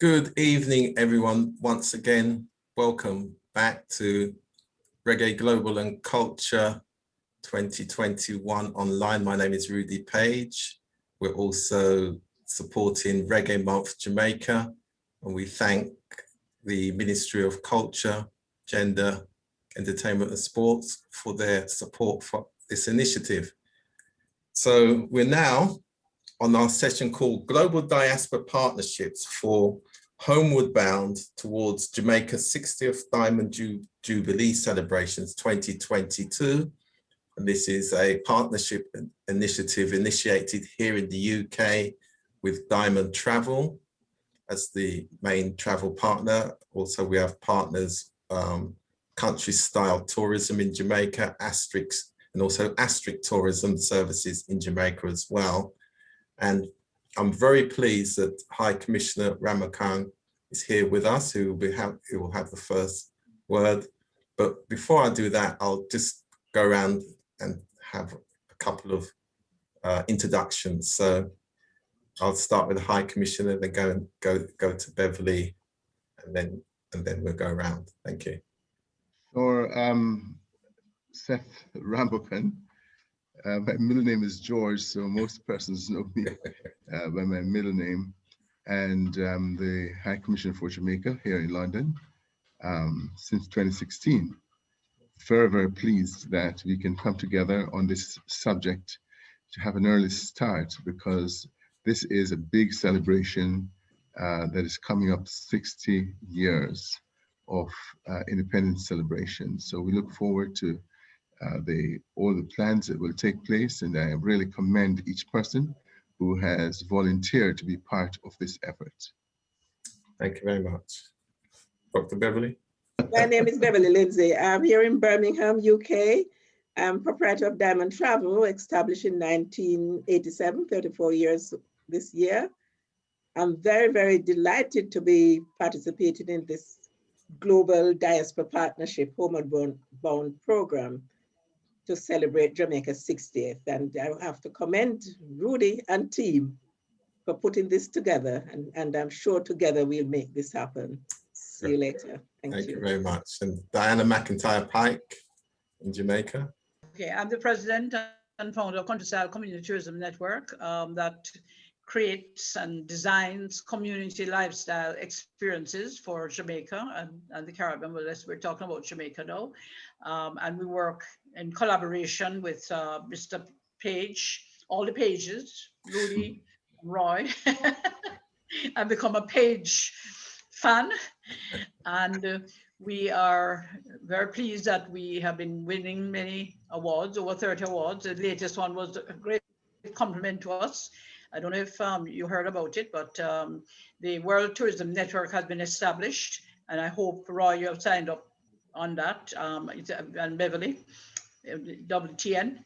Good evening, everyone. Once again, welcome back to Reggae Global and Culture 2021 online. My name is Rudy Page. We're also supporting Reggae Month Jamaica, and we thank the Ministry of Culture, Gender, Entertainment and Sports for their support for this initiative. So we're now on our session called Global Diaspora Partnerships for Homeward Bound towards Jamaica 60th Diamond Jubilee Celebrations 2022. And this is a partnership initiative initiated here in the UK with Diamond Travel as the main travel partner. Also, we have partners, Country Style Tourism in Jamaica, Asterix, and also Asterix Tourism Services in Jamaica as well. And I'm very pleased that High Commissioner Ramakant is here with us, who will have the first word. But before I do that, I'll just go around and have a couple of introductions. So I'll start with the High Commissioner, then go to Beverly, and then we'll go around. Thank you. Or Seth Rambukan. My middle name is George, so most persons know me by my middle name. And I'm the High Commissioner for Jamaica here in London since 2016. Very, very pleased that we can come together on this subject to have an early start, because this is a big celebration that is coming up 60 years of independence celebration. So we look forward to all the plans that will take place, and I really commend each person who has volunteered to be part of this effort. Thank you very much. Dr. Beverly? My name is Beverly Lindsay. I'm here in Birmingham, UK. I'm proprietor of Diamond Travel, established in 1987, 34 years this year. I'm very, very delighted to be participating in this Global Diaspora Partnership Homeward Bound program to celebrate Jamaica 60th. And I have to commend Rudy and team for putting this together. And I'm sure together we'll make this happen. See you later. Thank you very much. And Diana McIntyre-Pike in Jamaica. Okay, I'm the president and founder of Countryside Community Tourism Network that creates and designs community lifestyle experiences for Jamaica and the Caribbean. Well, we're talking about Jamaica now. And we work in collaboration with Mr. Page, all the Pages, Rudy, Roy. I've become a Page fan. And we are very pleased that we have been winning many awards, over 30 awards. The latest one was a great compliment to us. I don't know if you heard about it, but the World Tourism Network has been established, and I hope, Roy, you have signed up on that, and Beverly, WTN,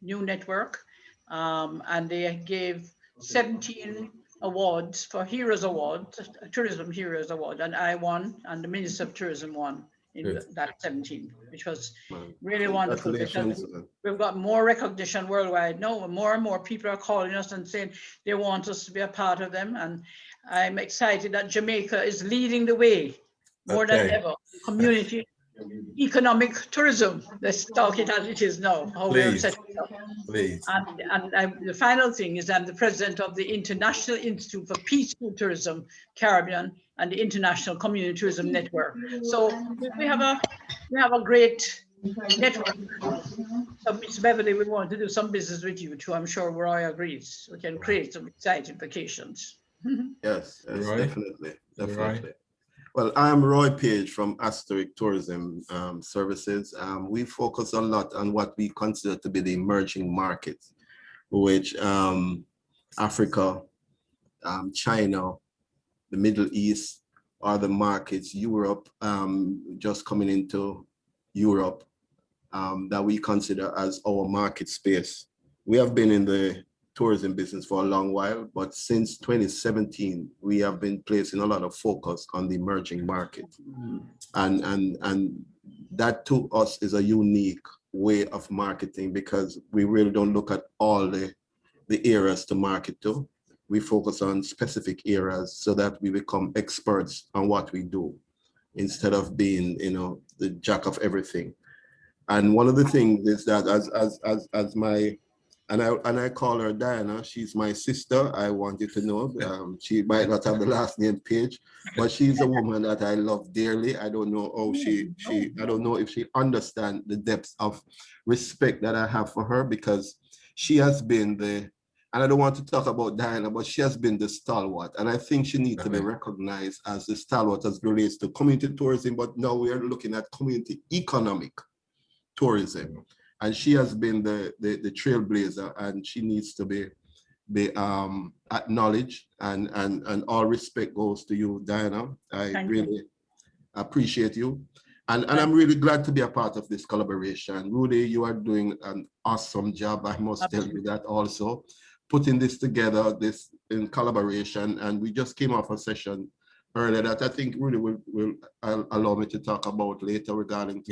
new network, and they gave 17 awards for Heroes Award, Tourism Heroes Award, and I won, and the Minister of Tourism won in that 17, which was really wonderful. Because we've got more recognition worldwide now, and more people are calling us and saying they want us to be a part of them, and I'm excited that Jamaica is leading the way more than ever. Community economic tourism. Let's talk it as it is now. How we're set up. Please. And the final thing is I'm the president of the International Institute for Peaceful Tourism, Caribbean, and the International Community Tourism Network. So we have a great network. So Ms. Beverly, we want to do some business with you too. I'm sure Roy agrees. We can create some exciting vacations. Yes, Roy? definitely. Roy? Well, I'm Roy Page from Asterix Tourism Services. We focus a lot on what we consider to be the emerging markets, which Africa, China, the Middle East are the markets, Europe, just coming into Europe, that we consider as our market space. We have been in the tourism business for a long while, but since 2017, we have been placing a lot of focus on the emerging market. And that to us is a unique way of marketing, because we really don't look at all the areas to market to. we focus on specific areas so that we become experts on what we do instead of being, you know, the jack of everything. And one of the things is that as my, and I call her Diana, she's my sister. I want you to know, she might not have the last name Page, but she's a woman that I love dearly. I don't know how I don't know if she understands the depths of respect that I have for her, because she has been the, and I don't want to talk about Diana, but she has been the stalwart. And I think she needs to be recognized as the stalwart as relates to community tourism, but now we are looking at community economic tourism. And she has been the trailblazer, and she needs to be acknowledged, and all respect goes to you, Diana. I really appreciate you. And I'm really glad to be a part of this collaboration. Rudy, you are doing an awesome job. I must tell you that also. Putting this together, this in collaboration, and we just came off a session earlier that I think Rudy will allow me to talk about later regarding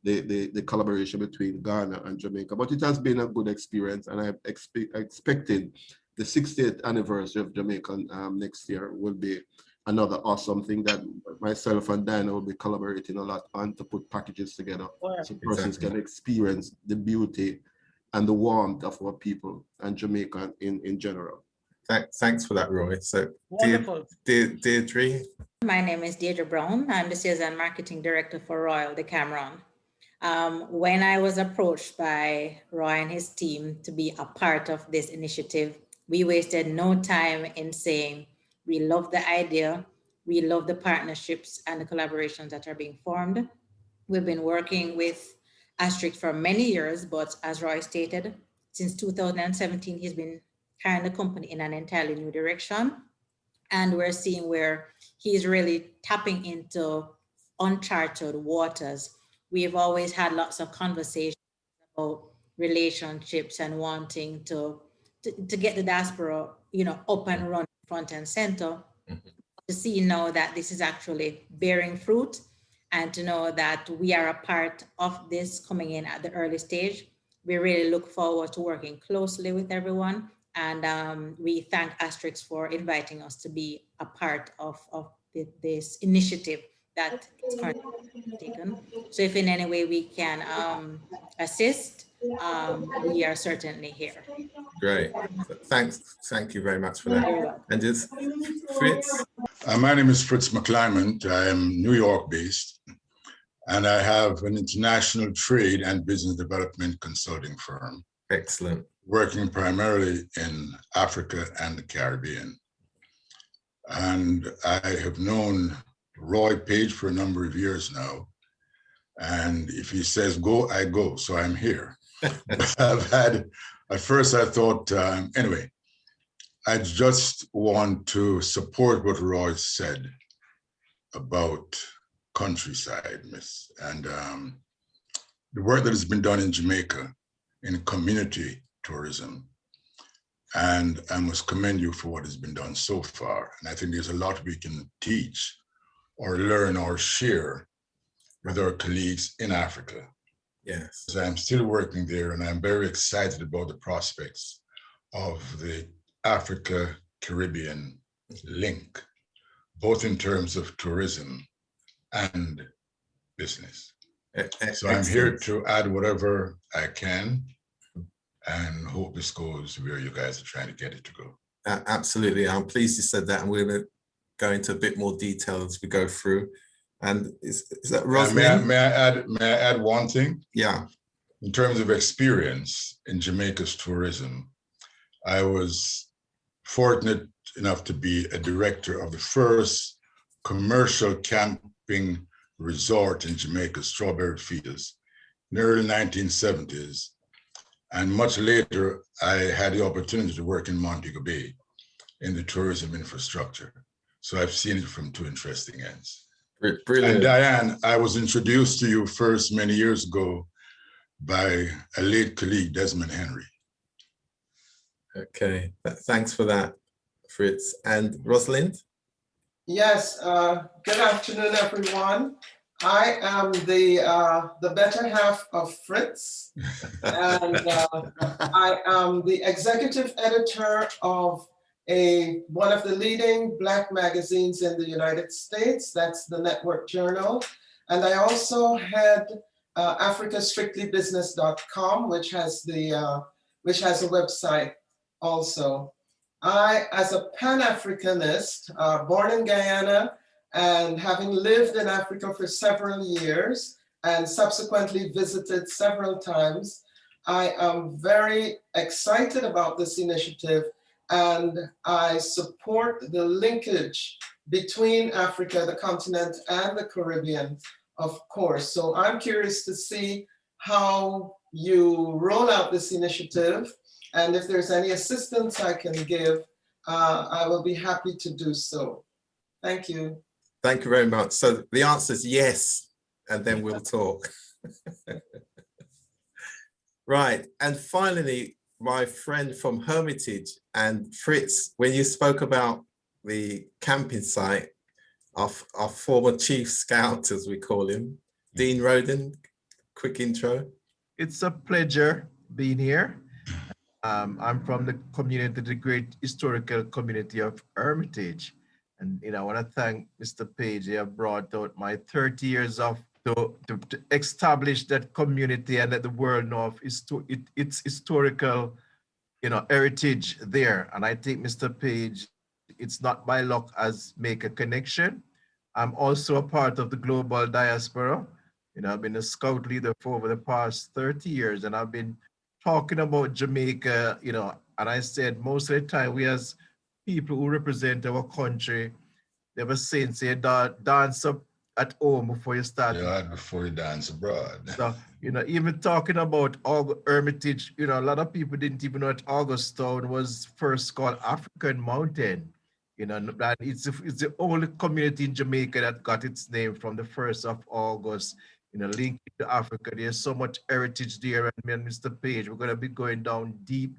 the collaboration between Ghana and Jamaica. But it has been a good experience, and I expected the 60th anniversary of Jamaica next year will be another awesome thing that myself and Diana will be collaborating a lot on, to put packages together so persons can experience the beauty and the warmth of our people and Jamaica in general. Thanks for that, Roy. So, Deirdre. My name is Deirdre Brown. I'm the Sales and Marketing Director for Royal Decameron. When I was approached by Roy and his team to be a part of this initiative, we wasted no time in saying we love the idea, we love the partnerships and the collaborations that are being formed. We've been working with Asterix for many years, but as Roy stated, since 2017, he's been carrying the company in an entirely new direction. And we're seeing where he's really tapping into uncharted waters. We've always had lots of conversations about relationships and wanting to get the diaspora, you know, up and running front and center. To see now that this is actually bearing fruit, and to know that we are a part of this coming in at the early stage. We really look forward to working closely with everyone. And we thank Asterix for inviting us to be a part of this initiative that is currently taken. So if in any way we can assist, we are certainly here. Great. Thank you very much for that. And just Fritz. My name is Fritz Mcleyman. I am New York based, and I have an international trade and business development consulting firm. Excellent. Working primarily in Africa and the Caribbean. And I have known Roy Page for a number of years now. And if he says go, I go. So I'm here. But at first I thought, anyway, I just want to support what Roy said about countryside, miss. And the work that has been done in Jamaica in community tourism. And I must commend you for what has been done so far. And I think there's a lot we can teach or learn or share with our colleagues in Africa. Yes. So I'm still working there, and I'm very excited about the prospects of the Africa-Caribbean link, both in terms of tourism and business. So I'm here to add whatever I can, and hope this goes where you guys are trying to get it to go. Absolutely. I'm pleased you said that, and we're going to go into a bit more detail as we go through. And is that Rosalind? May I add one thing? Yeah. In terms of experience in Jamaica's tourism, I was fortunate enough to be a director of the first commercial camping resort in Jamaica, Strawberry Fields, in the early 1970s. And much later, I had the opportunity to work in Montego Bay in the tourism infrastructure. So I've seen it from two interesting ends. Brilliant. And Diane, I was introduced to you first many years ago by a late colleague, Desmond Henry. Okay, thanks for that, Fritz. And Rosalind? Yes, good afternoon, everyone. I am the better half of Fritz, and I am the executive editor of one of the leading Black magazines in the United States. That's the Network Journal. And I also head africastrictlybusiness.com, which has a website also. I, as a Pan-Africanist, born in Guyana and having lived in Africa for several years and subsequently visited several times, I am very excited about this initiative, and I support the linkage between Africa, the continent, and the Caribbean, of course. So I'm curious to see how you roll out this initiative, and if there's any assistance I can give, I will be happy to do so. Thank you. Thank you very much. So the answer is yes, and then we'll talk. Right, and finally, my friend from Hermitage, and Fritz, when you spoke about the camping site, our former chief scout, as we call him, Dean Roden, quick intro. It's a pleasure being here. I'm from the community, the great historical community of Hermitage. And I want to thank Mr. Page. He have brought out my 30 years of to establish that community and let the world know of its historical, heritage there. And I think Mr. Page, it's not by luck as make a connection. I'm also a part of the global diaspora. I've been a scout leader for over the past 30 years, and I've been talking about Jamaica, and I said most of the time we as people who represent our country, they have a saying, say, dance up at home before you start. Yeah, before you dance abroad. So, even talking about Hermitage, a lot of people didn't even know that Augustown was first called African Mountain. That it's the only community in Jamaica that got its name from the 1st of August, linked to Africa. There's so much heritage there. And me and Mr. Page, we're going to be going down deep.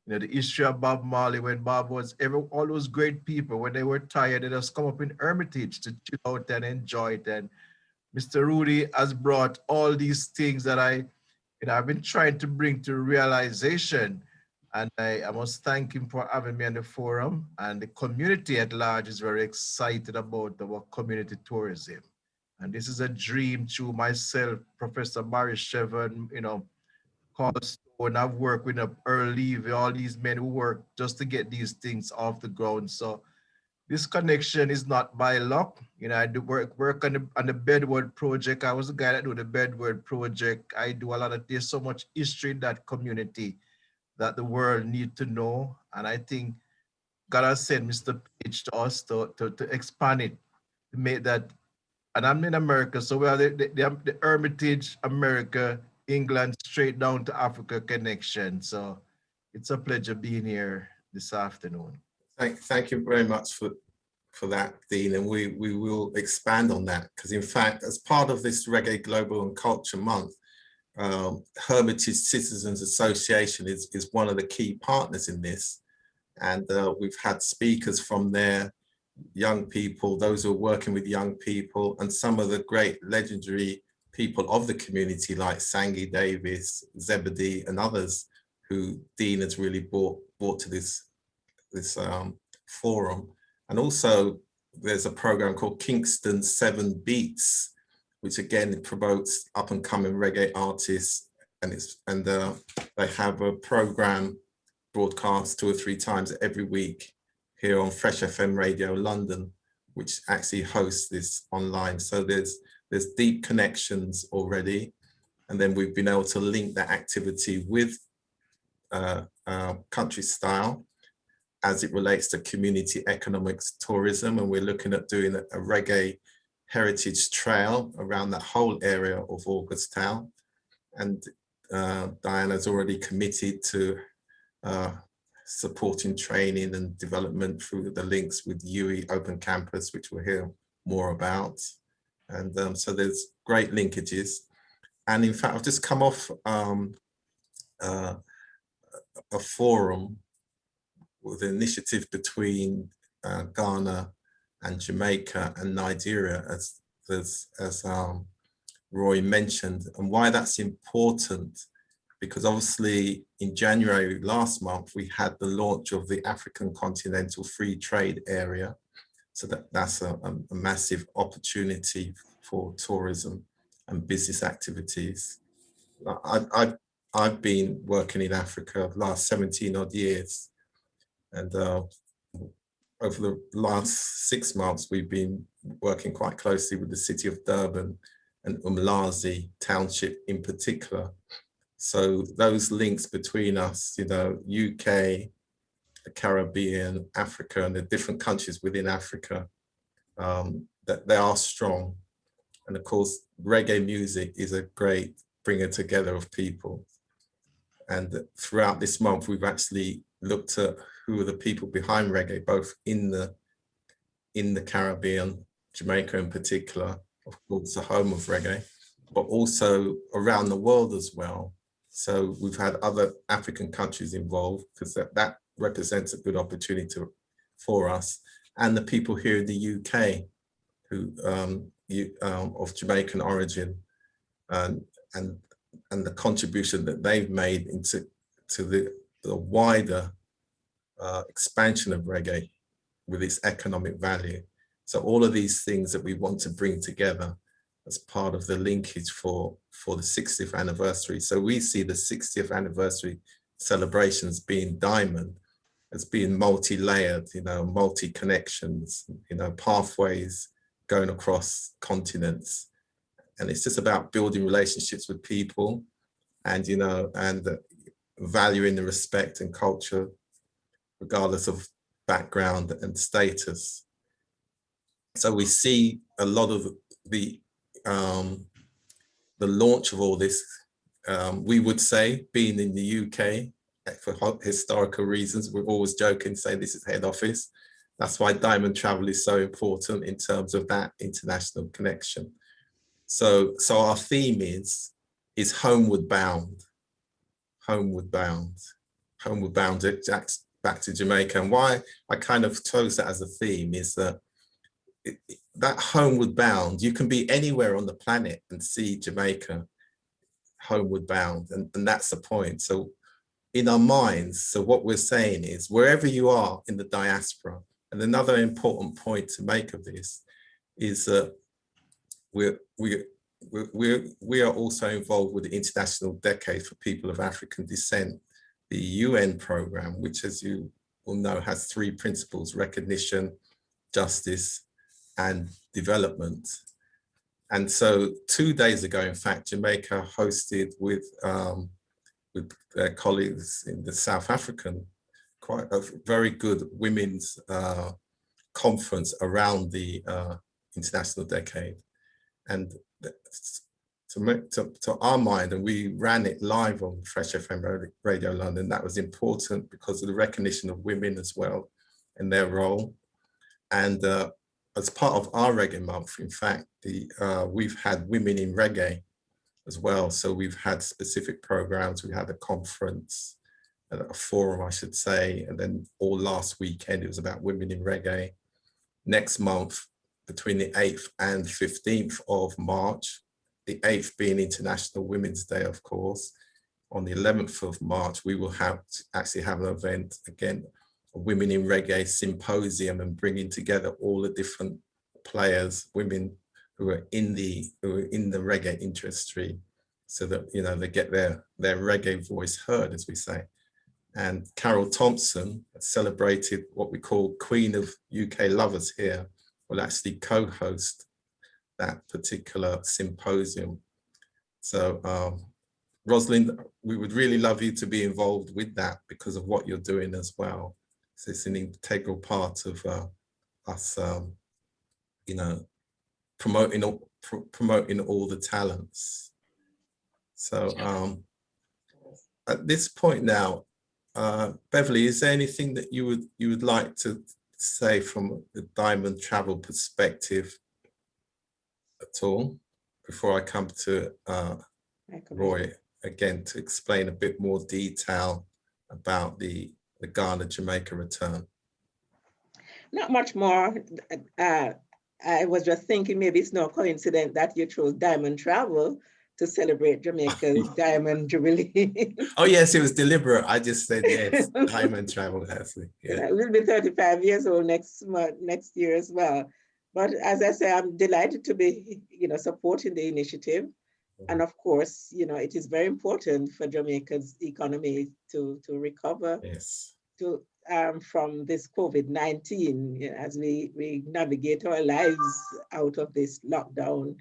The history of Bob Marley, when Bob was, all those great people, when they were tired, they just come up in Hermitage to chill out and enjoy it. And Mr. Rudy has brought all these things that I've been trying to bring to realization. And I must thank him for having me on the forum. And the community at large is very excited about our community tourism. And this is a dream to myself, Professor Barry Shevan, Cornerstone. I've worked with Earl Levy, all these men who work just to get these things off the ground. So this connection is not by luck. I do work on the Bedward project. I was the guy that do the Bedward project. I do a lot of, there's so much history in that community that the world need to know. And I think God has sent Mr. Page to us to expand it, to make that. And I'm in America, so we are the Hermitage, America, England, straight down to Africa connection. So it's a pleasure being here this afternoon. Thank you very much for that, Dean, and we will expand on that, because in fact, as part of this Reggae Global and Culture Month, Hermitage Citizens Association is one of the key partners in this, and we've had speakers from there, young people, those who are working with young people, and some of the great legendary people of the community like Sangi Davis, Zebedee, and others who Dean has really brought to this forum. And also there's a program called Kingston 7 Beats, which again promotes up and coming reggae artists, and they have a program broadcast 2 or 3 times every week here on Fresh FM Radio London, which actually hosts this online. So there's deep connections already, and then we've been able to link that activity with country style as it relates to community economics tourism, and we're looking at doing a reggae heritage trail around that whole area of Augustown. And Diana's already committed to supporting training and development through the links with UE Open Campus, which we'll hear more about. And so there's great linkages. And in fact, I've just come off a forum with an initiative between Ghana and Jamaica and Nigeria, as Roy mentioned, and why that's important, because obviously in January last month, we had the launch of the African Continental Free Trade Area. So that's a massive opportunity for tourism and business activities. I've been working in Africa the last 17 odd years. And over the last 6 months, we've been working quite closely with the city of Durban and Umlazi Township in particular. So those links between us, you know, UK, the Caribbean, Africa, and the different countries within Africa, that they are strong. And of course, reggae music is a great bringer together of people. And throughout this month, we've actually looked at who are the people behind reggae, both in the Caribbean, Jamaica in particular, of course, the home of reggae, but also around the world as well. So we've had other African countries involved, because that represents a good opportunity for us, and the people here in the UK who of Jamaican origin, and the contribution that they've made into the wider expansion of reggae with its economic value. So all of these things that we want to bring together as part of the linkage for the 60th anniversary. So we see the 60th anniversary celebrations being diamond, as being multi-layered, you know, multi-connections, you know, pathways going across continents. And it's just about building relationships with people and, you know, and valuing the respect and culture, regardless of background and status. So we see a lot of the launch of all this, we would say, being in the UK, for historical reasons, we're always joking, saying this is head office. That's why Diamond Travel is so important in terms of that international connection. So our theme is homeward bound, homeward bound, homeward bound, back to Jamaica. And why I kind of chose that as a theme is that that homeward bound, you can be anywhere on the planet and see Jamaica homeward bound, and that's the point. So in our minds, so what we're saying is, wherever you are in the diaspora, and another important point to make of this is that we are also involved with the International Decade for People of African Descent, the UN program, which, as you will know, has 3 principles: recognition, justice, and development. And so 2 days ago, in fact, Jamaica hosted with their colleagues in the South African, quite a very good women's conference around the International Decade. And to our mind, and we ran it live on Fresh FM Radio London, that was important because of the recognition of women as well and their role. And as part of our reggae month, in fact, we've had women in reggae as well. So we've had specific programs. We had a conference, a forum, I should say, and then all last weekend, it was about women in reggae. Next month, between the 8th and 15th of March, the 8th being International Women's Day, of course. On the 11th of March, we will actually have an event, again, a Women in Reggae Symposium, and bringing together all the different players, women who are in the reggae industry, so that, you know, they get their reggae voice heard, as we say. And Carol Thompson, celebrated what we call Queen of UK Lovers here, will actually co-host that particular symposium. So Rosalind, we would really love you to be involved with that because of what you're doing as well. So it's an integral part of us, you know, promoting all the talents. So at this point now, Beverly, is there anything that you would like to say from the Diamond Travel perspective at all before I come to Roy again to explain a bit more detail about the Ghana Jamaica return? Not much more. I was just thinking maybe it's no coincidence that you chose Diamond Travel to celebrate Jamaica's Diamond Jubilee. Oh yes, it was deliberate. I just said yes. Diamond Travel has it. Yeah. We'll be 35 years old next year as well. But as I say, I'm delighted to be, supporting the initiative. And of course, it is very important for Jamaica's economy to recover from this COVID-19 as we navigate our lives out of this lockdown.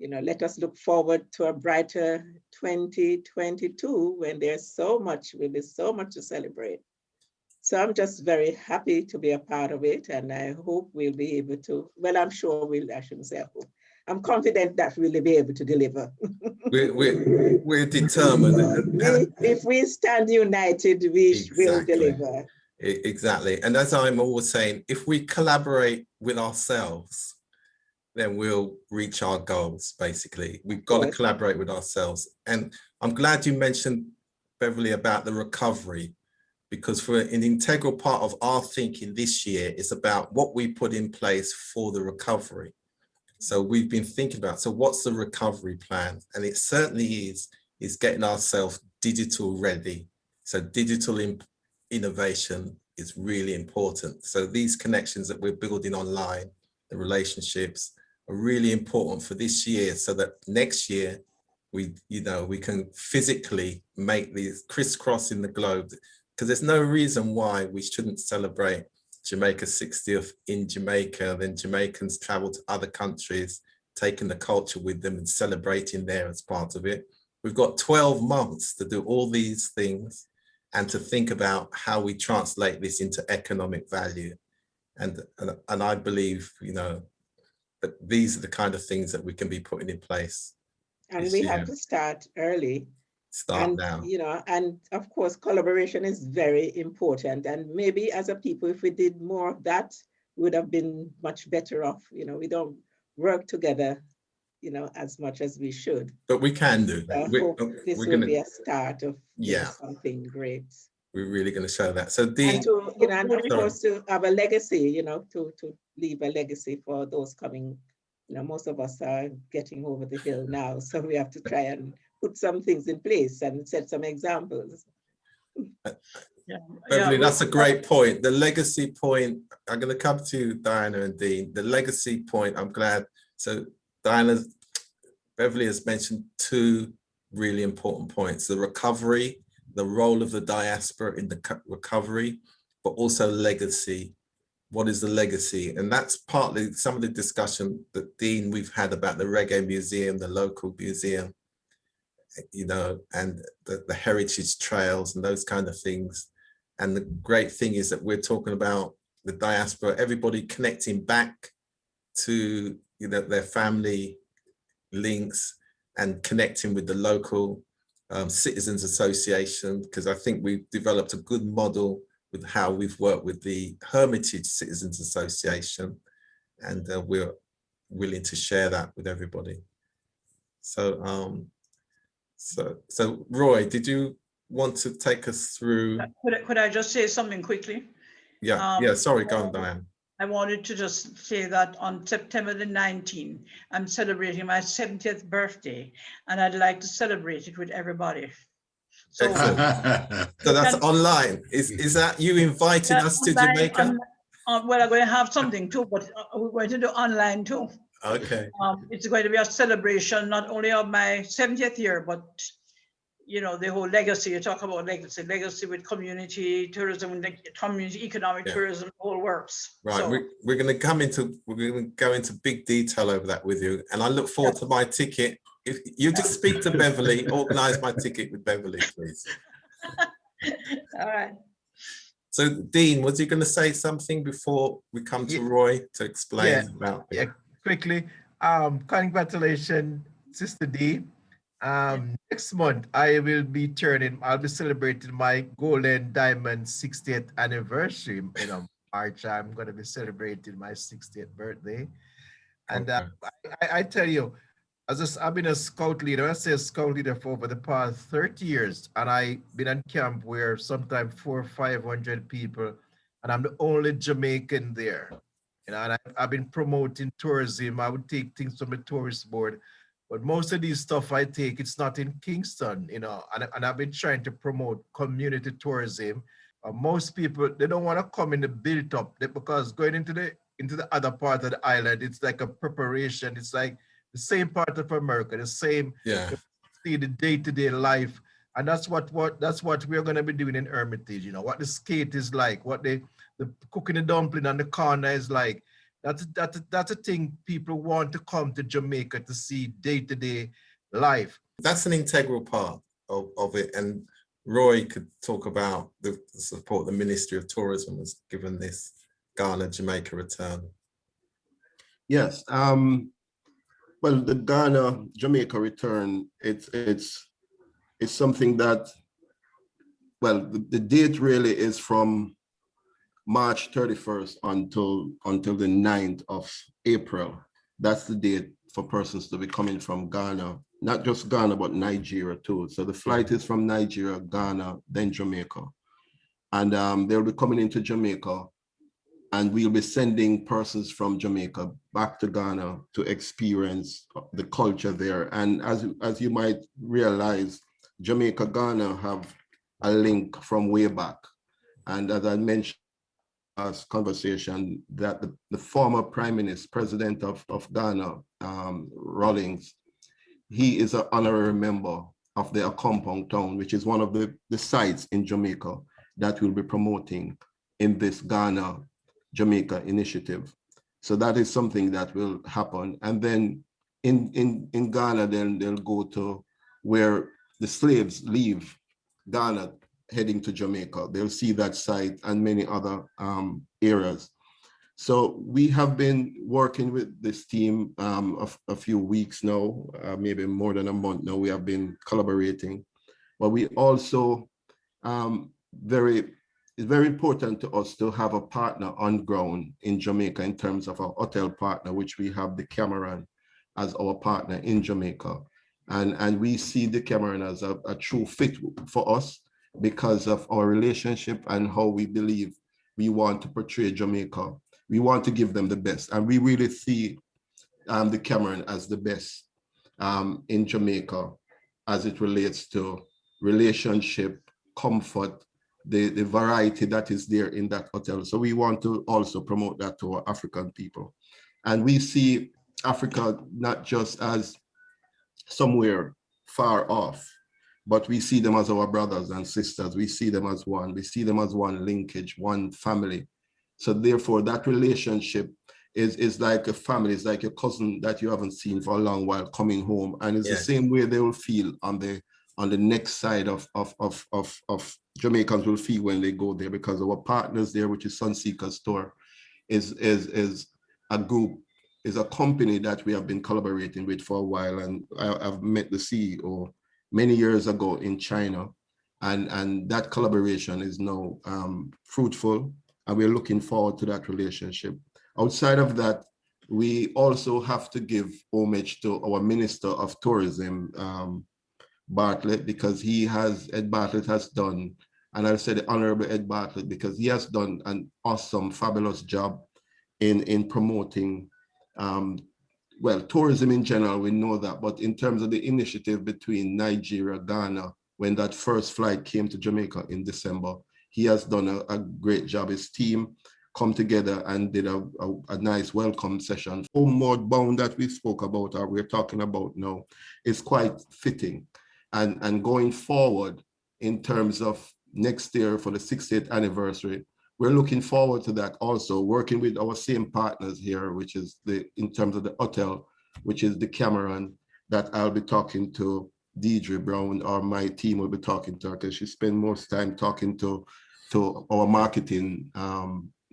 Let us look forward to a brighter 2022 when will be so much to celebrate. So I'm just very happy to be a part of it, and I hope we'll be able to, well, I'm sure I shouldn't say I hope. I'm confident that we'll be able to deliver. We're determined. If we stand united, we will deliver. Exactly. And as I'm always saying, if we collaborate with ourselves, then we'll reach our goals, basically. We've got to collaborate with ourselves. And I'm glad you mentioned, Beverly, about the recovery, because for an integral part of our thinking this year is about what we put in place for the recovery. So we've been thinking about, so what's the recovery plan? And it certainly is getting ourselves digital ready. So digital innovation is really important. So these connections that we're building online, the relationships, are really important for this year, so that next year we can physically make these crisscrossing the globe, because there's no reason why we shouldn't celebrate Jamaica 60th in Jamaica, then Jamaicans travel to other countries, taking the culture with them and celebrating there as part of it. We've got 12 months to do all these things and to think about how we translate this into economic value. And I believe, that these are the kind of things that we can be putting in place. And we have to start early. Start now. And of course, collaboration is very important. And maybe as a people, if we did more of that, we would have been much better off. We don't work together, as much as we should. But we can do. I hope this will be a start of something great. We're really going to show that. So Dean, and of course to have a legacy, to leave a legacy for those coming. Most of us are getting over the hill now, so we have to try and put some things in place and set some examples. Beverly, that's a great point. The legacy point, I'm going to come to Diana and Dean. The legacy point, I'm glad. So Beverly has mentioned two really important points: the recovery, the role of the diaspora in the recovery, but also legacy. What is the legacy? And that's partly some of the discussion that Dean, we've had about the Reggae Museum, the local museum, and the heritage trails and those kind of things. And the great thing is that we're talking about the diaspora, everybody connecting back to their family links and connecting with the local Citizens Association, because I think we've developed a good model with how we've worked with the Hermitage Citizens Association, and we're willing to share that with everybody. So, so Roy, did you want to take us through? Could I just say something quickly? Yeah, sorry, go on, Diane. I wanted to just say that on September the 19th, I'm celebrating my 70th birthday, and I'd like to celebrate it with everybody. So, so that's online. Is that you inviting us to Jamaica? Well, I'm going to have something too, but we're going to do online too. Okay. It's going to be a celebration not only of my 70th year, but the whole legacy. You talk about legacy with community tourism, community economic tourism, the whole works. Right. So, we're going to go into big detail over that with you, and I look forward to my ticket. If you just speak to Beverly, organize my ticket with Beverly, please. All right. So Dean, was you going to say something before we come to Roy to explain about it? Yeah, quickly. Congratulations, Sister D. Next month, I'll be celebrating my Golden Diamond 60th anniversary. March, I'm going to be celebrating my 60th birthday. And I tell you, I've been a scout leader. I say a scout leader for over the past 30 years. And I've been in camp where sometimes 400 or 500 people, and I'm the only Jamaican there. And I've been promoting tourism. I would take things from the tourist board. But most of these stuff I take, it's not in Kingston, you know, and I've been trying to promote community tourism. Most people, they don't want to come in the built up because going into the other part of the island, it's like a preparation. It's like the same part of America, the same, see the day-to-day life. And that's what we're going to be doing in Hermitage, you know, what the skate is like, what the cooking the dumpling on the corner is like. That's a thing people want to come to Jamaica to see day-to-day life. That's an integral part of it. And Roy could talk about the support the Ministry of Tourism has given this Ghana-Jamaica return. Yes. Well, the Ghana-Jamaica return, it's something that, well, the date really is from March 31st until the 9th of April. That's the date for persons to be coming from Ghana, not just Ghana, but Nigeria too. So the flight is from Nigeria, Ghana, then Jamaica. And they'll be coming into Jamaica, and we'll be sending persons from Jamaica back to Ghana to experience the culture there. And as you might realize, Jamaica, Ghana have a link from way back. And as I mentioned, last conversation, that the former Prime Minister, President of Ghana, Rawlings, he is an honorary member of their compound town, which is one of the sites in Jamaica that we'll be promoting in this Ghana-Jamaica initiative. So that is something that will happen. And then in Ghana, then they'll go to where the slaves leave Ghana, heading to Jamaica. They'll see that site and many other areas. So we have been working with this team a few weeks now, maybe more than a month now. We have been collaborating, but we also, it's very important to us to have a partner on ground in Jamaica in terms of a hotel partner, which we have the Cameron as our partner in Jamaica. And we see the Cameron as a true fit for us, because of our relationship and how we believe we want to portray Jamaica. We want to give them the best. And we really see the Cameron as the best in Jamaica as it relates to relationship, comfort, the variety that is there in that hotel. So we want to also promote that to our African people. And we see Africa not just as somewhere far off, but we see them as our brothers and sisters. We see them as one. We see them as one linkage, one family. So therefore, that relationship is like a family. It's like a cousin that you haven't seen for a long while coming home. And it's the same way they will feel on the next side of Jamaicans will feel when they go there, because our partners there, which is Sunseeker Store, is a group, is a company that we have been collaborating with for a while. And I've met the CEO many years ago in China, and that collaboration is now fruitful, and we're looking forward to that relationship. Outside of that, we also have to give homage to our Minister of Tourism, Bartlett, because Ed Bartlett has done, and I'll say the Honorable Ed Bartlett, because he has done an awesome, fabulous job in promoting well, tourism in general, we know that, but in terms of the initiative between Nigeria, Ghana, when that first flight came to Jamaica in December, he has done a great job. His team come together and did a nice welcome session. Homeward bound that we spoke about, or we're talking about now, is quite fitting. And going forward in terms of next year for the 60th anniversary, we're looking forward to that also, working with our same partners here, which is in terms of the hotel, which is the Cameron, that I'll be talking to Deidre Brown, or my team will be talking to her, because she spent most time talking to our marketing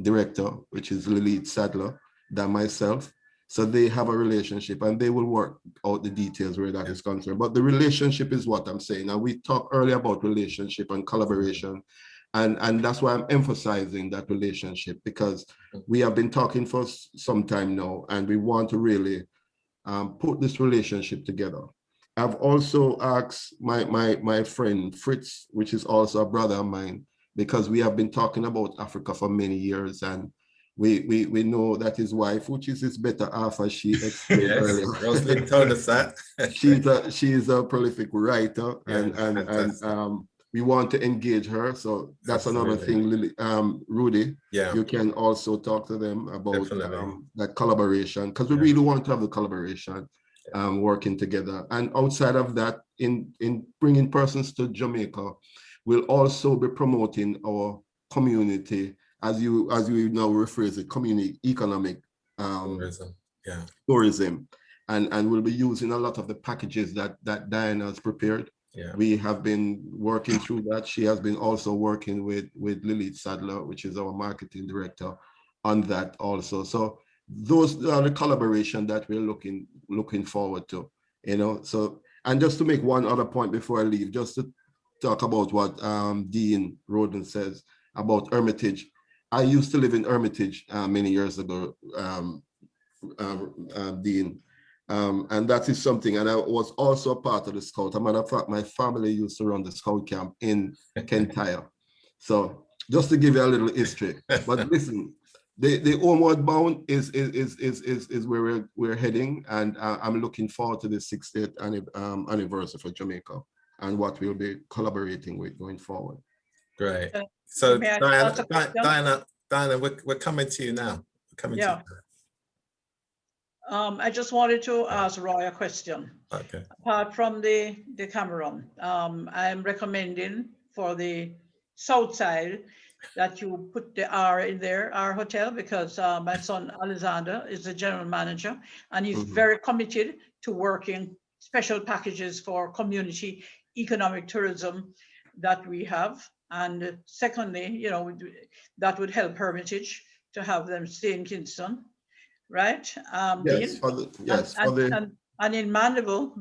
director, which is Lilith Sadler, than myself. So they have a relationship, and they will work out the details where that is concerned. But the relationship is what I'm saying. Now, we talked earlier about relationship and collaboration. And that's why I'm emphasizing that relationship, because we have been talking for some time now, and we want to really put this relationship together. I've also asked my friend Fritz, which is also a brother of mine, because we have been talking about Africa for many years, and we know that his wife, which is his better half, as she explained Yes, earlier. Rosalind told us that. she's a prolific writer, Yeah, and we want to engage her. So that's another thing, Lily, Rudy. Yeah, you can also talk to them about that collaboration, because we really want to have the collaboration, working together. And outside of that, in bringing persons to Jamaica, we'll also be promoting our community, as you now rephrase it, community economic tourism, and we'll be using a lot of the packages that Diana has prepared. Yeah. We have been working through that. She has been also working with Lilith Sadler, which is our marketing director, on that also. So those are the collaboration that we're looking forward to, you know. So, and just to make one other point before I leave, just to talk about what Dean Roden says about Hermitage. I used to live in Hermitage many years ago, Dean. And that is something, and I was also a part of the Scout. As a matter of fact, my family used to run the Scout camp in Kintyre. So just to give you a little history. But listen, the Homeward Bound is where we're heading, and I'm looking forward to the 60th anniversary for Jamaica and what we'll be collaborating with going forward. Great. So Diana, we're coming to you now. I just wanted to ask Roy a question. Okay. Apart from the Cameron, I'm recommending for the south side that you put the R in there, our hotel, because my son Alexander is the general manager, and he's very committed to working special packages for community economic tourism that we have. And secondly, you know, that would help Hermitage to have them stay in Kingston, right? Yes, and in Mandeville,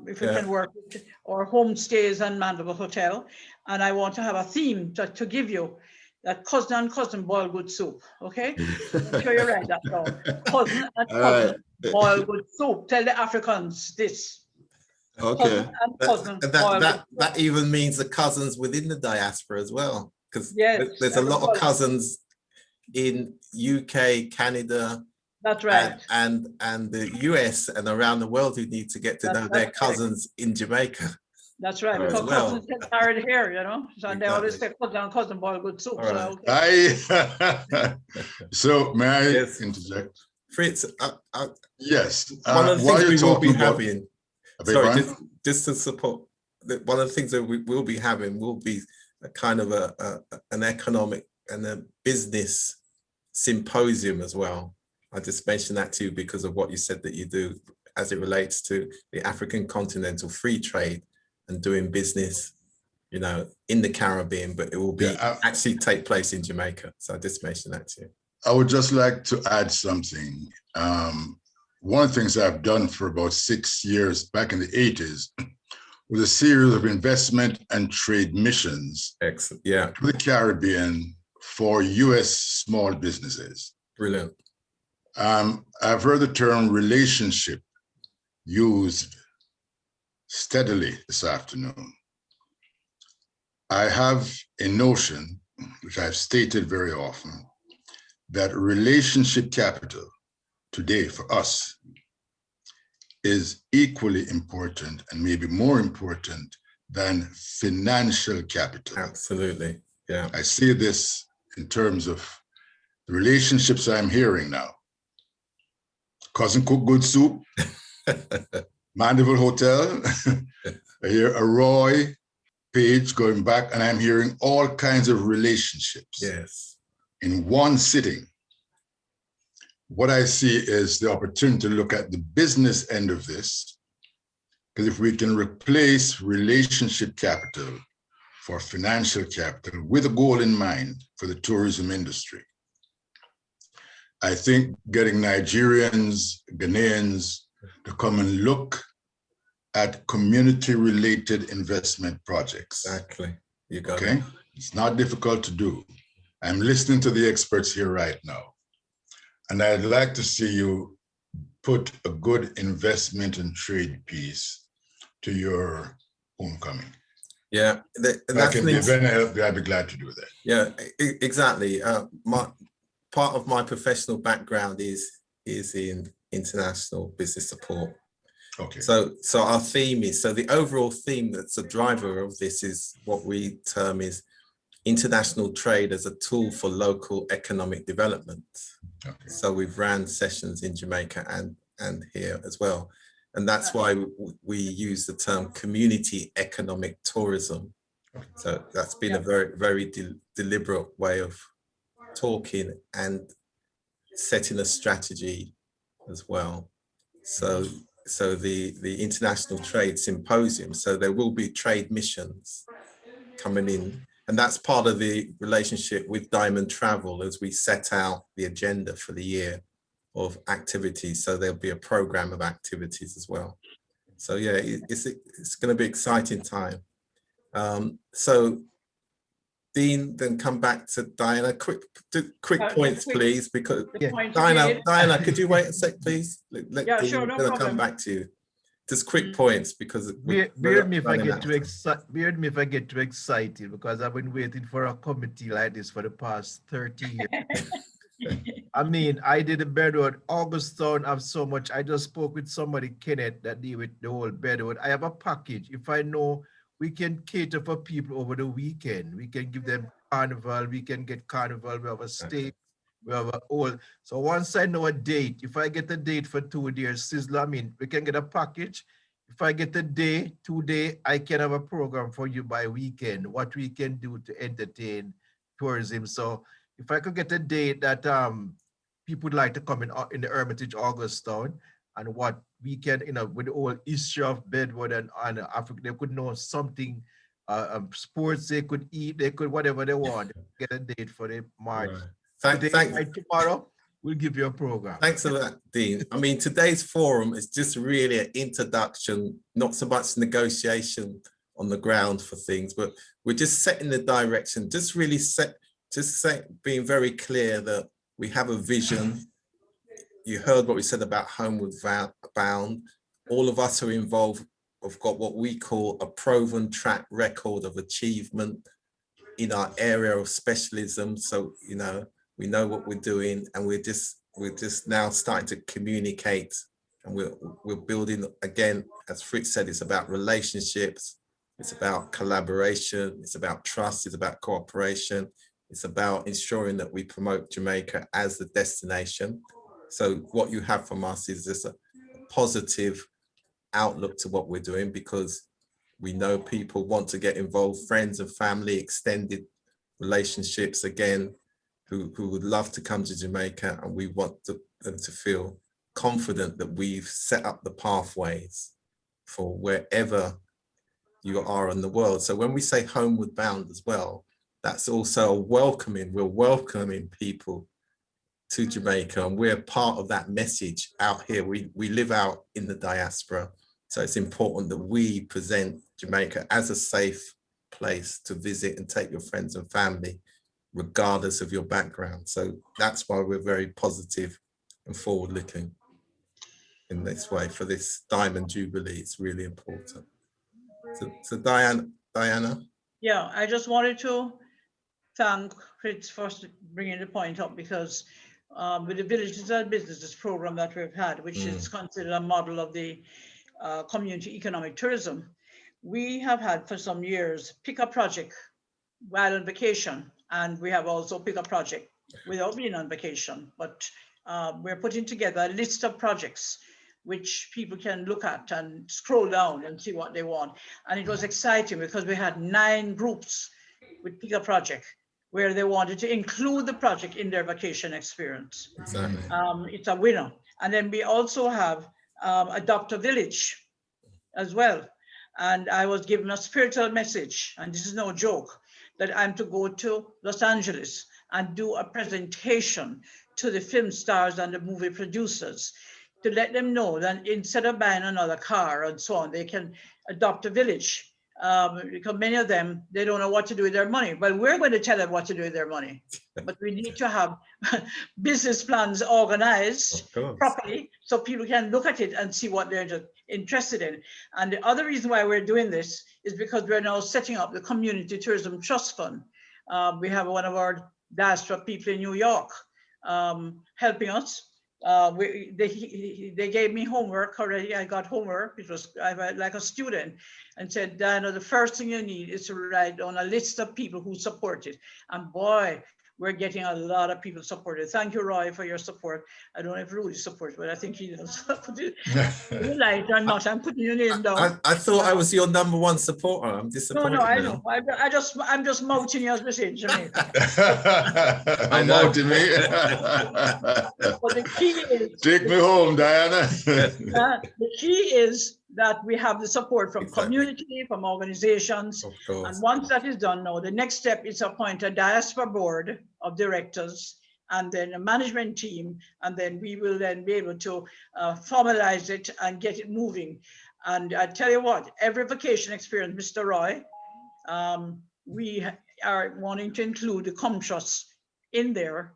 if we can work with, or homestays and Mandeville Hotel. And I want to have a theme to give you, that cousin and cousin boil good soup, okay? I'm sure you read that down. Cousin and cousin boil good soup. Tell the Africans this. Okay. That even means the cousins within the diaspora as well, because there's a lot of cousins in UK, Canada. That's right. And the US and around the world who need to get to know their cousins in Jamaica. That's right, because cousins get married here, you know, so they always say cousin boil good soup. Right. So, so may I interject? Fritz, yes. One of the things we will be having, sorry, just to support, one of the things that we will be having will be a kind of an economic and a business symposium as well. I just mentioned that too because of what you said that you do as it relates to the African continental free trade and doing business, you know, in the Caribbean, but it will be actually take place in Jamaica. So I just mentioned that too. I would just like to add something. One of the things I've done for about 6 years back in the 80s was a series of investment and trade missions to the Caribbean for US small businesses. Brilliant. I've heard the term relationship used steadily this afternoon. I have a notion, which I've stated very often, that relationship capital today for us is equally important and maybe more important than financial capital. Absolutely, yeah. I see this in terms of the relationships I'm hearing now. Cousin cook good soup, Mandeville Hotel, I hear a Roy Page going back, and I'm hearing all kinds of relationships in one sitting. What I see is the opportunity to look at the business end of this, because if we can replace relationship capital for financial capital with a goal in mind for the tourism industry, I think getting Nigerians, Ghanaians to come and look at community-related investment projects. Exactly, you got it. Okay, it's not difficult to do. I'm listening to the experts here right now, and I'd like to see you put a good investment and trade piece to your homecoming. Yeah, If I can be of any help, I'd be glad to do that. Yeah, exactly. part of my professional background is in international business support. Okay. So our theme is, so the overall theme that's a driver of this is what we term is international trade as a tool for local economic development. Okay. So we've ran sessions in Jamaica and here as well. And that's why we use the term community economic tourism. So that's been a very, very deliberate way of talking and setting a strategy as well. So the International Trade Symposium, so there will be trade missions coming in, and that's part of the relationship with Diamond Travel as we set out the agenda for the year of activities. So there'll be a program of activities as well. So yeah, it's going to be exciting time. So Dean, then come back to Diana. Quick points, please, because Diana, could you wait a sec, please? Let Yeah, Dean, sure, no gonna problem. come back to you. Just quick points, because Beard me if I get too excited, because I've been waiting for a committee like this for the past 30 years. I mean, I did a Bedwood, Augustown have so much. I just spoke with somebody, Kenneth, that deal with the whole Bedwood. I have a package. If I know we can cater for people over the weekend, we can give them carnival, we can get carnival, we have a steak, we have a all. So once I know a date, if I get a date for 2 days, Sizzler, I mean, we can get a package. If I get a day, 2 day, I can have a program for you by weekend, what we can do to entertain tourism. So if I could get a date that people would like to come in the Hermitage Augustown, and what we can, you know, with the whole history of Bedwood and Africa, they could know something, sports they could eat, they could whatever they want. Get a date for the March. Thanks. Tomorrow, we'll give you a program. Thanks for that, Dean. I mean, today's forum is just really an introduction, not so much negotiation on the ground for things, but we're just setting the direction, being very clear that we have a vision. You heard what we said about Homeward Bound. All of us who are involved have got what we call a proven track record of achievement in our area of specialism. So, you know, we know what we're doing, and we're just now starting to communicate, and we're building again, as Fritz said, it's about relationships, it's about collaboration, it's about trust, it's about cooperation, it's about ensuring that we promote Jamaica as the destination. So what you have from us is just a positive outlook to what we're doing, because we know people want to get involved, friends and family, extended relationships again, who would love to come to Jamaica, and we want them to feel confident that we've set up the pathways for wherever you are in the world. So when we say Homeward Bound as well, that's also we're welcoming people to Jamaica, and we're part of that message out here. We live out in the diaspora, so it's important that we present Jamaica as a safe place to visit and take your friends and family, regardless of your background. So that's why we're very positive and forward-looking in this way for this Diamond Jubilee. It's really important. So Diana? Yeah, I just wanted to thank Fritz for bringing the point up, because with the Villages and Businesses program that we've had, which is considered a model of the community economic tourism, we have had for some years pick a project while on vacation, and we have also pick a project without being on vacation. But we're putting together a list of projects which people can look at and scroll down and see what they want. And it was exciting because we had 9 groups with pick a project where they wanted to include the project in their vacation experience. Exactly. It's a winner. And then we also have Adopt a Village as well. And I was given a spiritual message, and this is no joke, that I'm to go to Los Angeles and do a presentation to the film stars and the movie producers to let them know that instead of buying another car and so on, they can adopt a village. Because many of them, they don't know what to do with their money. But we're going to tell them what to do with their money. But we need to have business plans organized properly so people can look at it and see what they're interested in. And the other reason why we're doing this is because we're now setting up the Community Tourism Trust Fund. We have one of our diaspora people in New York helping us. They gave me homework already. I got homework. It was like a student, and said, Diana, the first thing you need is to write on a list of people who support it. And boy, we're getting a lot of people supported. Thank you, Roy, for your support. I don't know if Rudy supports, but I think he does. You like or not, I'm putting your name down. I thought I was your #1 supporter. I'm disappointed. No, I know. I'm just mouthing you as we say in Jamaica. I'm mouthing me. But the key is, Take me home, Diana. the key is that we have the support from community, from organizations. Of course. And once that is done now, the next step is to appoint a diaspora board of directors and then a management team. And then we will then be able to formalize it and get it moving. And I tell you what, every vacation experience, Mr. Roy, we are wanting to include the Comtrust in there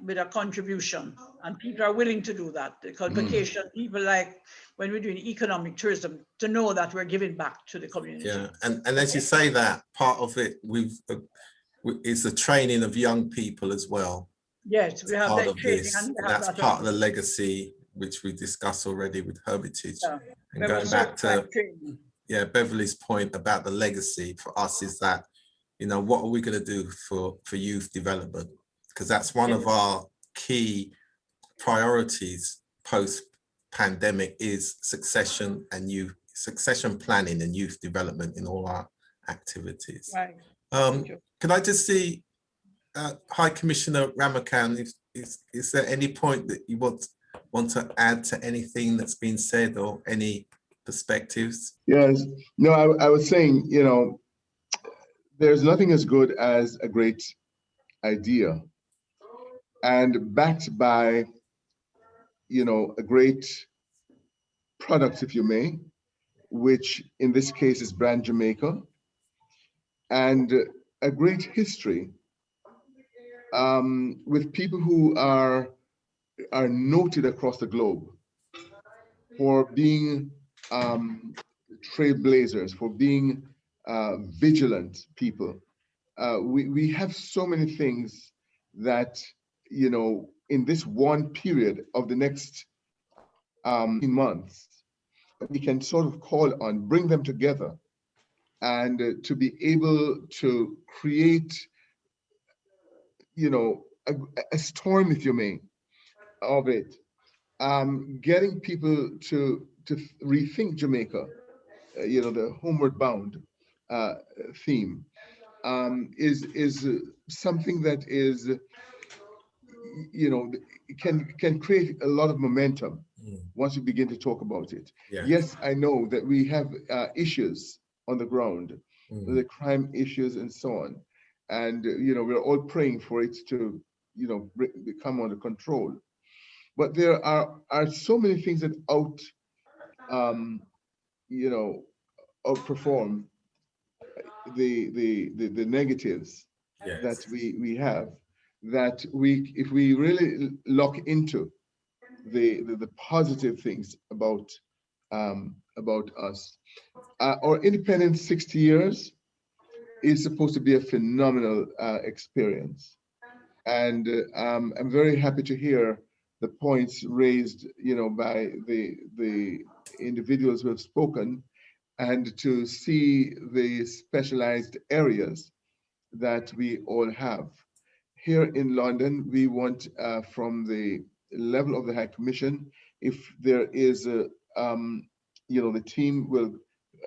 with a contribution, and people are willing to do that because vacation, people like when we're doing economic tourism, to know that we're giving back to the community. Yeah, and as you say that, part of it is the training of young people as well. Yes, we have that training. And that's part of the legacy which we discussed already with Hermitage. Yeah. And going back to Beverly's point about the legacy for us is that, what are we going to do for youth development? Because that's one of our key priorities post-pandemic is succession planning and youth development in all our activities. Right. Can I just see, High Commissioner Ramakan, is there any point that you want to add to anything that's been said or any perspectives? Yes, no, I was saying, there's nothing as good as a great idea and backed by, a great product, if you may, which in this case is Brand Jamaica, and a great history with people who are noted across the globe for being trailblazers, for being vigilant people. We have so many things that, in this one period of the next 18 months, we can sort of call on, bring them together, and to be able to create, a storm, if you may, of it. Getting people to rethink Jamaica, the Homeward Bound theme, is something that is, can create a lot of momentum once we begin to talk about it. Yeah. Yes, I know that we have issues on the ground, the crime issues and so on. And, we're all praying for it to, become under control. But there are so many things that outperform the negatives that we have, that if we really lock into the positive things about us. Our independence 60 years is supposed to be a phenomenal experience. And I'm very happy to hear the points raised, by the individuals who have spoken, and to see the specialized areas that we all have. Here in London, we want from the level of the High Commission, if there is the team will,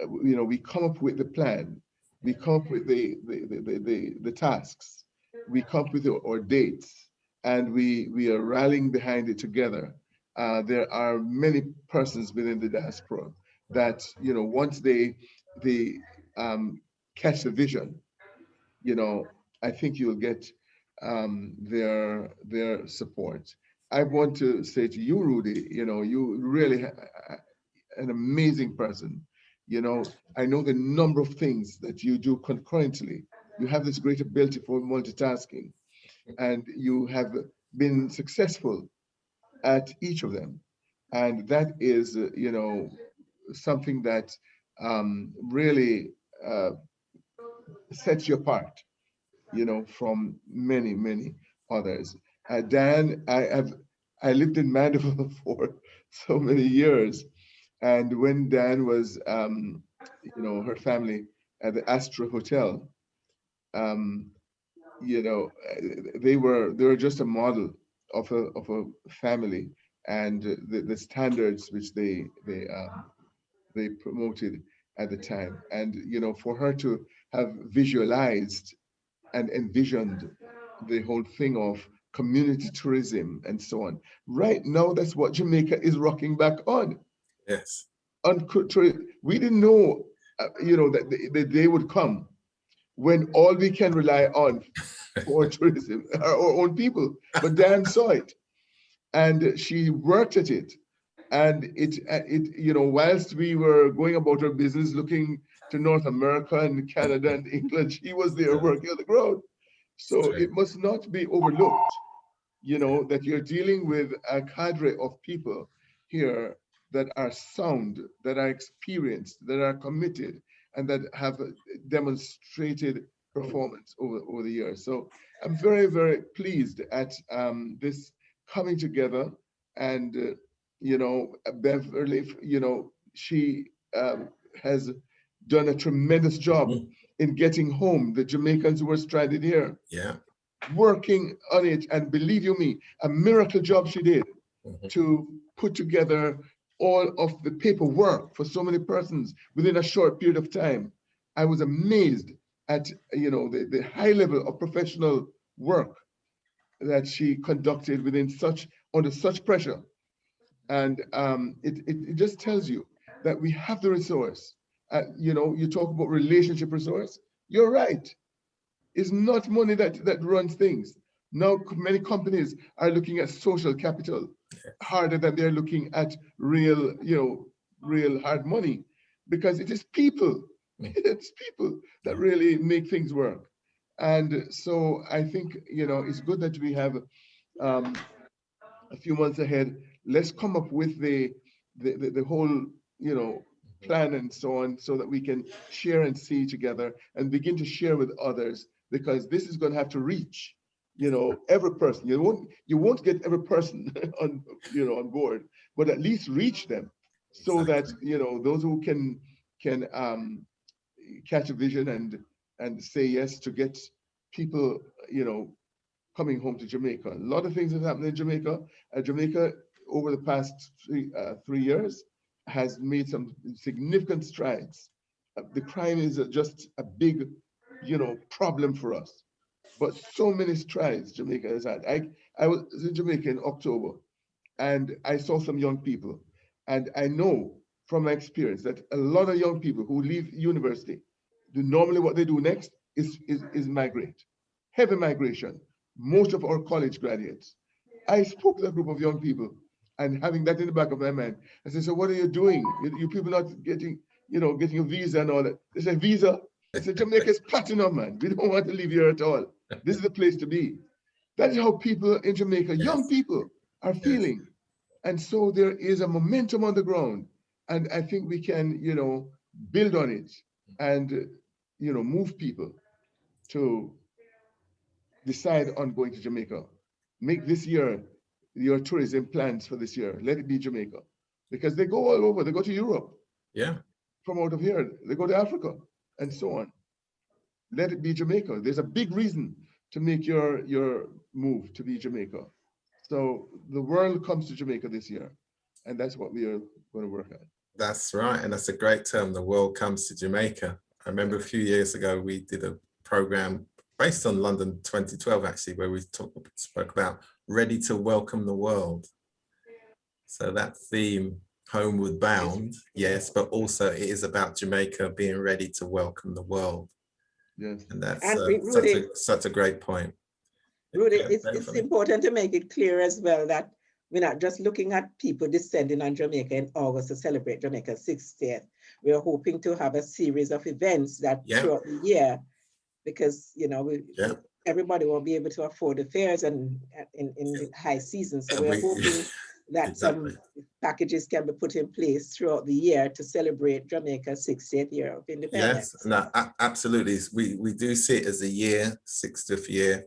we come up with the plan, we come up with the tasks, we come up with our dates, and we are rallying behind it together. There are many persons within the diaspora that, once they catch the vision, I think you'll get their support. I want to say to you, Rudy, you really an amazing person. I know the number of things that you do concurrently. You have this great ability for multitasking, and you have been successful at each of them. And that is, something that really sets you apart, from many, many others. Dan, I lived in Mandeville for so many years, and when Dan was, her family at the Astra Hotel, they were just a model of a family, and the standards which they promoted at the time, and for her to have visualized and envisioned the whole thing of community tourism and so on. Right now, that's what Jamaica is rocking back on. Yes. We didn't know, that the day would come when all we can rely on for tourism are our own people. But Dan saw it, and she worked at it. And whilst we were going about our business, looking to North America and Canada and England, she was there working on the ground. So it must not be overlooked, that you're dealing with a cadre of people here that are sound, that are experienced, that are committed, and that have demonstrated performance over the years. So I'm very, very pleased at this coming together. And Beverly, she has done a tremendous job in getting home the Jamaicans who were stranded here. Yeah. Working on it, and believe you me, a miracle job she did to put together all of the paperwork for so many persons within a short period of time. I was amazed at the high level of professional work that she conducted under such pressure. And it just tells you that we have the resource. You talk about relationship resource. You're right. It's not money that runs things. Now, many companies are looking at social capital harder than they're looking at real hard money, because it is people. It's people that really make things work. And so I think, it's good that we have a few months ahead. Let's come up with the whole, plan and so on, so that we can share and see together and begin to share with others, because this is going to have to reach, every person. You won't get every person on board, but at least reach them, so that those who can catch a vision and say yes to get people coming home to Jamaica. A lot of things have happened in Jamaica. Jamaica over the past 3 years has made some significant strides. The crime is just a big problem for us, but so many strides Jamaica has had. I was in Jamaica in October, and I saw some young people, and I know from my experience that a lot of young people who leave university, normally what they do next is migrate. Heavy migration. Most of our college graduates. I spoke to a group of young people, and having that in the back of my mind, I said, so what are you doing? You people not getting a visa and all that. They said, visa? I said, Jamaica's platinum, man. We don't want to leave here at all. This is the place to be. That is how people in Jamaica, young people, are feeling. And so there is a momentum on the ground. And I think we can, build on it and, move people to decide on going to Jamaica. Make this year your tourism plans for this year. Let it be Jamaica, because they go all over. They go to Europe. Yeah. From out of here, they go to Africa and so on. Let it be Jamaica. There's a big reason to make your move to be Jamaica. So the world comes to Jamaica this year, and that's what we are going to work on. That's right, and that's a great term. The world comes to Jamaica. I remember a few years ago we did a program based on London 2012, actually, where we spoke about ready to welcome the world. So that theme, homeward bound, yes, but also it is about Jamaica being ready to welcome the world. Yes, and that's Rudy, such a great point. Rudy, it's important to make it clear as well that we're not just looking at people descending on Jamaica in August to celebrate Jamaica 60th. We're hoping to have a series of events that throughout the year, because everybody won't be able to afford the fares and in high season. So we're hoping that some packages can be put in place throughout the year to celebrate Jamaica's 60th year of independence. Yes, no, absolutely. We do see it as a year, 60th year,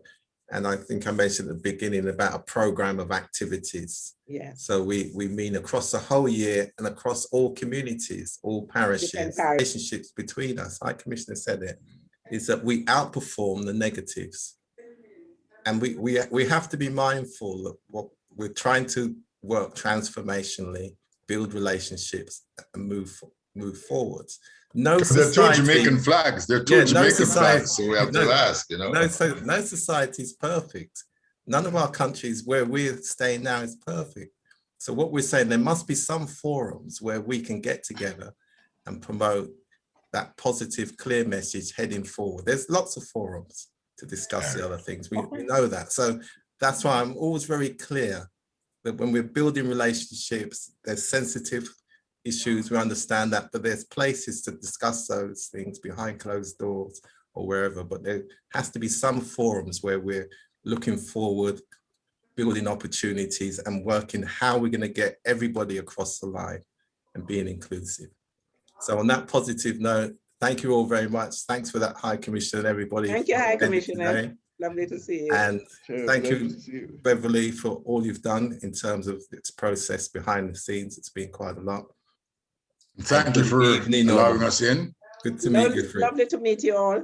And I think I mentioned at the beginning about a program of activities. Yes. So we mean across the whole year and across all communities, all parishes, relationships between us, like Commissioner said it, is that we outperform the negatives. And we have to be mindful of what we're trying to work transformationally, build relationships and move forwards. No society, they're two Jamaican flags. They're two Jamaican flags, so we have to ask, you know. No society is perfect. None of our countries where we're staying now is perfect. So what we're saying, there must be some forums where we can get together and promote that positive, clear message heading forward. There's lots of forums to discuss the other things. We know that. So that's why I'm always very clear that when we're building relationships, there's sensitive issues, we understand that, but there's places to discuss those things behind closed doors or wherever, but there has to be some forums where we're looking forward, building opportunities and working how we're going to get everybody across the line and being inclusive. So on that positive note, thank you all very much. Thanks for that, High Commissioner, and everybody. Thank you, High Commissioner. Today. Lovely to see you. And thank you, Beverly, for all you've done in terms of its process behind the scenes. It's been quite a lot. Thank you for allowing us in. Good to meet you, Fritz. Lovely to meet you all.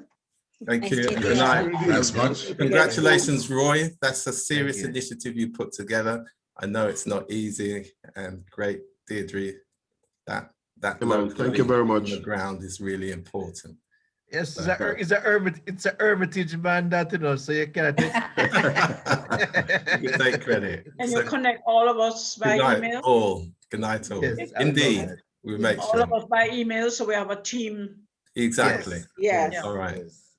Thank you. Good night. Thanks much. Congratulations, Roy. That's a serious initiative you put together. I know it's not easy, and great, Deirdre. Thank you very much. On the ground is really important. Yes, it's a hermitage man that, you know, so you can't take credit. And you connect all of us by email? Good night all. Yes, indeed, we make all sure. of us by email, so we have a team. Exactly. Yes. All right. Yes.